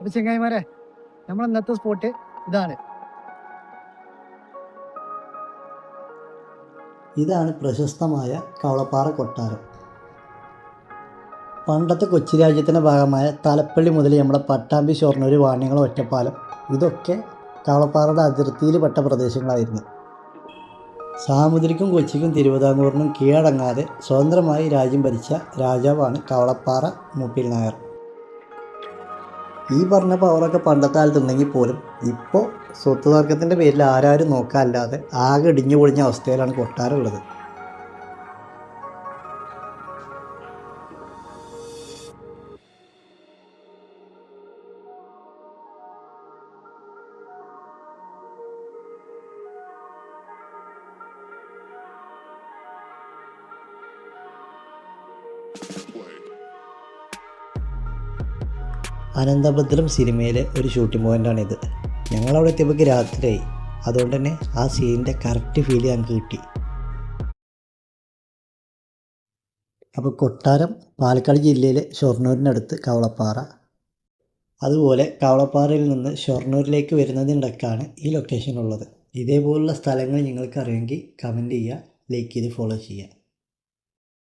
അപ്പോൾ ചങ്ങായിമാരെ, നമ്മൾ ഇന്നത്തെ സ്പോട്ട് ഇതാണ്. ഇതാണ് പ്രശസ്തമായ കവളപ്പാറ കൊട്ടാരം. പണ്ടത്തെ കൊച്ചി രാജ്യത്തിൻ്റെ ഭാഗമായ തലപ്പള്ളി മുതൽ നമ്മുടെ പട്ടാമ്പി, ഷൊർണൂർ, വാണിയംകുളം, ഒറ്റപ്പാലം ഇതൊക്കെ കവളപ്പാറയുടെ അതിർത്തിയിൽ പെട്ട പ്രദേശങ്ങളായിരുന്നു. സാമുദ്രിക്കും കൊച്ചിക്കും തിരുവിതാംകൂറിനും കീഴടങ്ങാതെ സ്വതന്ത്രമായി രാജ്യം ഭരിച്ച രാജാവാണ് കവളപ്പാറ മൂപ്പിൽ നായർ. ഈ പറഞ്ഞ പവറൊക്കെ പണ്ടത്തെ കാലത്തുണ്ടെങ്കിൽ പോലും ഇപ്പോൾ സ്വത്ത് തർക്കത്തിൻ്റെ പേരിൽ ആരും നോക്കാനല്ലാതെ ആകെ ഇടിഞ്ഞു പൊളിഞ്ഞ അവസ്ഥയിലാണ് കൊട്ടാരം ഉള്ളത്. അനന്തഭദ്രം സിനിമയിലെ ഒരു ഷൂട്ടിംഗ് പോയിൻ്റാണിത്. ഞങ്ങളവിടെ എത്തിയപ്പോൾ രാത്രിയായി. അതുകൊണ്ട് തന്നെ ആ സീനിൻ്റെ കറക്റ്റ് ഫീൽ ഞങ്ങൾക്ക് കിട്ടി. അപ്പോൾ കൊട്ടാരം പാലക്കാട് ജില്ലയിലെ ഷൊർണൂരിനടുത്ത് കവളപ്പാറ. അതുപോലെ കവളപ്പാറയിൽ നിന്ന് ഷൊർണൂരിലേക്ക് വരുന്നതിനിടയ്ക്കാണ് ഈ ലൊക്കേഷൻ ഉള്ളത്. ഇതേപോലുള്ള സ്ഥലങ്ങൾ നിങ്ങൾക്ക് അറിയുമെങ്കിൽ കമൻറ്റ് ചെയ്യുക, ലൈക്ക് ചെയ്ത് ഫോളോ ചെയ്യുക.